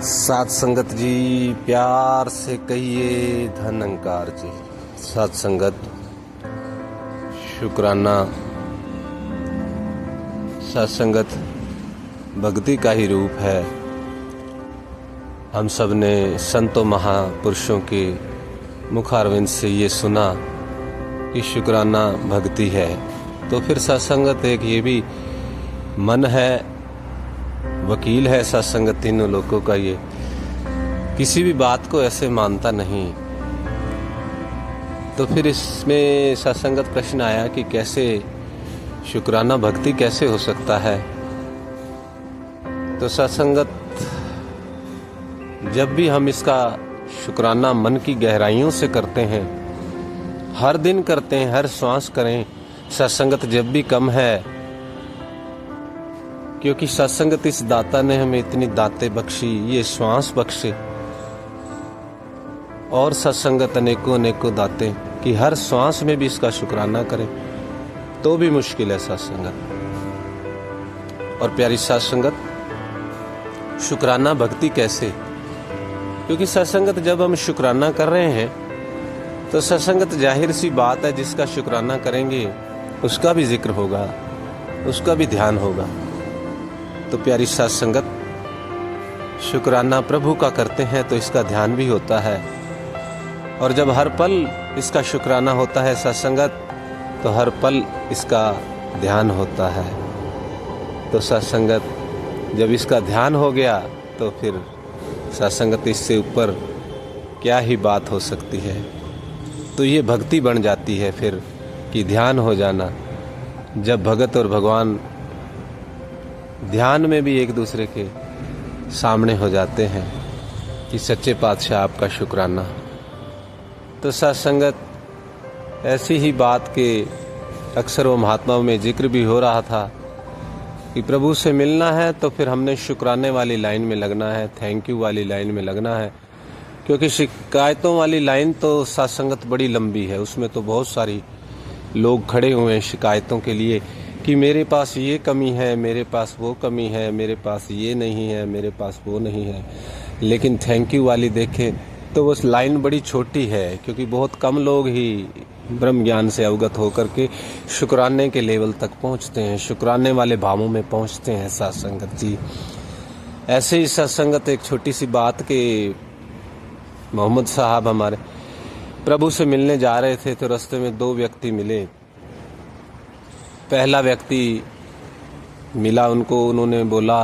साध संगत जी, प्यार से कहिए धन अंकार जी। साध संगत, शुक्राना। साध संगत भक्ति का ही रूप है। हम सब ने संतों महापुरुषों के मुखारविंद से ये सुना कि शुक्राना भक्ति है। तो फिर सत्संगत एक ये भी मन है, वकील है सत्संगत तीनों लोगों का। ये किसी भी बात को ऐसे मानता नहीं। तो फिर इसमें सत्संगत प्रश्न आया कि कैसे शुक्राना भक्ति कैसे हो सकता है। तो सत्संगत, जब भी हम इसका शुक्राना मन की गहराइयों से करते हैं, हर दिन करते हैं, हर श्वास करें। सत्संगत जब भी कम है, क्योंकि सत्संगत इस दाता ने हमें इतनी दातें बख्शी, ये श्वास बख्शे, और सत्संगत अनेकों अनेकों दातें कि हर श्वास में भी इसका शुक्राना करें, तो भी मुश्किल है सत्संगत। और प्यारी सत्संगत, शुक्राना भक्ति कैसे? क्योंकि सत्संगत जब हम शुक्राना कर रहे हैं तो सत्संगत जाहिर सी बात है, जिसका शुक्राना करेंगे उसका भी जिक्र होगा, उसका भी ध्यान होगा। तो प्यारी सत्संगत, शुक्राना प्रभु का करते हैं तो इसका ध्यान भी होता है। और जब हर पल इसका शुक्राना होता है सत्संगत, तो हर पल इसका ध्यान होता है। तो सत्संगत जब इसका ध्यान हो गया तो फिर सत्संगत इससे ऊपर क्या ही बात हो सकती है। तो ये भक्ति बन जाती है फिर कि ध्यान हो जाना। जब भगत और भगवान ध्यान में भी एक दूसरे के सामने हो जाते हैं कि सच्चे पातशाह आपका शुक्राना। तो सत्संगत, ऐसी ही बात के अक्सर वो महात्माओं में जिक्र भी हो रहा था कि प्रभु से मिलना है तो फिर हमने शुक्राने वाली लाइन में लगना है, थैंक यू वाली लाइन में लगना है। क्योंकि शिकायतों वाली लाइन तो सत्संगत बड़ी लंबी है, उसमें तो बहुत सारी लोग खड़े हुए हैं शिकायतों के लिए कि मेरे पास ये कमी है, मेरे पास वो कमी है, मेरे पास ये नहीं है, मेरे पास वो नहीं है। लेकिन थैंक यू वाली देखें तो वो लाइन बड़ी छोटी है, क्योंकि बहुत कम लोग ही ब्रह्म ज्ञान से अवगत होकर के शुक्राने के लेवल तक पहुंचते हैं, शुक्राने वाले भावों में पहुंचते हैं सत्संगत जी। ऐसे ही सत्संगत, एक छोटी सी बात के मोहम्मद साहब हमारे प्रभु से मिलने जा रहे थे तो रास्ते में दो व्यक्ति मिले। पहला व्यक्ति मिला उनको, उन्होंने बोला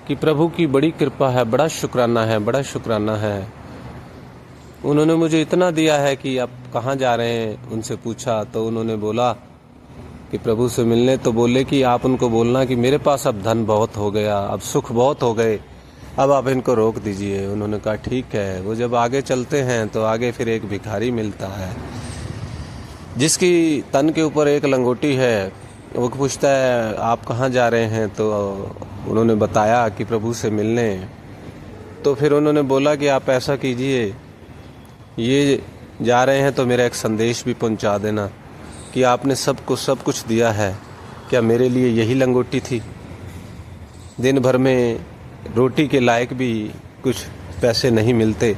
कि प्रभु की बड़ी कृपा है, बड़ा शुक्राना है, बड़ा शुक्राना है। उन्होंने मुझे इतना दिया है कि आप कहाँ जा रहे हैं, उनसे पूछा तो उन्होंने बोला कि प्रभु से मिलने। तो बोले कि आप उनको बोलना कि मेरे पास अब धन बहुत हो गया, अब सुख बहुत हो गए, अब आप इनको रोक दीजिए। उन्होंने कहा ठीक है। वो जब आगे चलते हैं तो आगे फिर एक भिखारी मिलता है जिसकी तन के ऊपर एक लंगोटी है। वो पूछता है आप कहाँ जा रहे हैं? तो उन्होंने बताया कि प्रभु से मिलने। तो फिर उन्होंने बोला कि आप ऐसा कीजिए, ये जा रहे हैं तो मेरा एक संदेश भी पहुंचा देना कि आपने सबको सब कुछ दिया है, क्या मेरे लिए यही लंगोटी थी? दिन भर में रोटी के लायक भी कुछ पैसे नहीं मिलते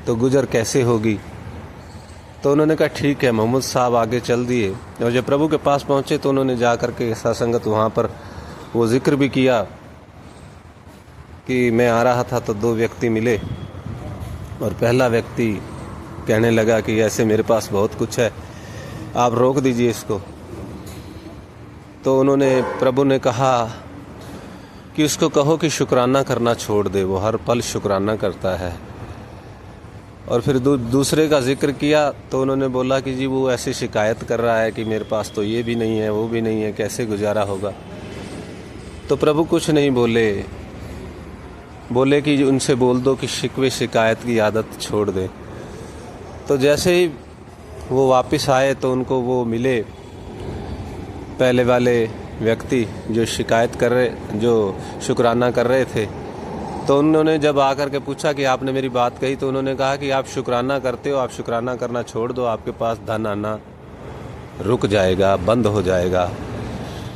तो गुजर कैसे होगी? तो उन्होंने कहा ठीक है। मोहम्मद साहब आगे चल दिए और जब प्रभु के पास पहुंचे तो उन्होंने जा कर के सत्संगत वहाँ पर वो जिक्र भी किया कि मैं आ रहा था तो दो व्यक्ति मिले और पहला व्यक्ति कहने लगा कि ऐसे मेरे पास बहुत कुछ है, आप रोक दीजिए इसको। तो उन्होंने, प्रभु ने कहा कि उसको कहो कि शुक्राना करना छोड़ दे, वो हर पल शुक्राना करता है। और फिर दूसरे का जिक्र किया तो उन्होंने बोला कि जी वो ऐसी शिकायत कर रहा है कि मेरे पास तो ये भी नहीं है, वो भी नहीं है, कैसे गुजारा होगा? तो प्रभु कुछ नहीं बोले कि उनसे बोल दो कि शिकवे शिकायत की आदत छोड़ दे। तो जैसे ही वो वापस आए तो उनको वो मिले, पहले वाले व्यक्ति जो शिकायत कर रहे, जो शुक्राना कर रहे थे। तो उन्होंने जब आकर के पूछा कि आपने मेरी बात कही, तो उन्होंने कहा कि आप शुक्राना करते हो, आप शुक्राना करना छोड़ दो, आपके पास धन आना रुक जाएगा, बंद हो जाएगा।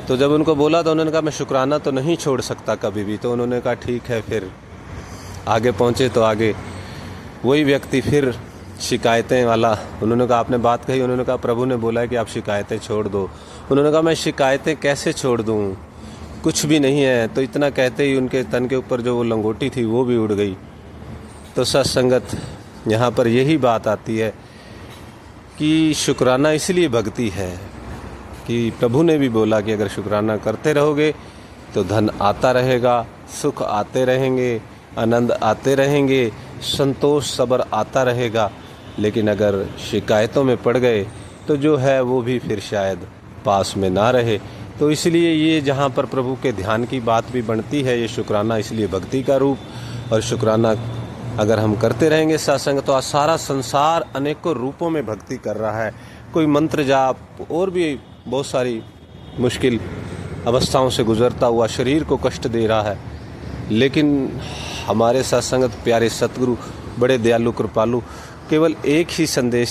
तो जब उनको बोला तो उन्होंने कहा मैं शुक्राना तो नहीं छोड़ सकता कभी भी। तो उन्होंने कहा ठीक है फिर आगे पहुँचे तो आगे वही व्यक्ति फिर शिकायतें वाला, उन्होंने कहा आपने बात कही, उन्होंने कहा प्रभु ने बोला है कि आप शिकायतें छोड़ दो। उन्होंने कहा मैं शिकायतें कैसे छोड़ दूँ, कुछ भी नहीं है। तो इतना कहते ही उनके तन के ऊपर जो वो लंगोटी थी वो भी उड़ गई। तो सत्संगत यहाँ पर यही बात आती है कि शुक्राना इसलिए भक्ति है कि प्रभु ने भी बोला कि अगर शुक्राना करते रहोगे तो धन आता रहेगा, सुख आते रहेंगे, आनंद आते रहेंगे, संतोष सब्र आता रहेगा। लेकिन अगर शिकायतों में पड़ गए तो जो है वो भी फिर शायद पास में ना रहे। तो इसलिए ये जहाँ पर प्रभु के ध्यान की बात भी बनती है, ये शुक्राना इसलिए भक्ति का रूप। और शुक्राना अगर हम करते रहेंगे सत्संग, तो आज सारा संसार अनेकों रूपों में भक्ति कर रहा है। कोई मंत्र जाप और भी बहुत सारी मुश्किल अवस्थाओं से गुजरता हुआ शरीर को कष्ट दे रहा है, लेकिन हमारे सत्संगत प्यारे सतगुरु बड़े दयालु कृपालु केवल एक ही संदेश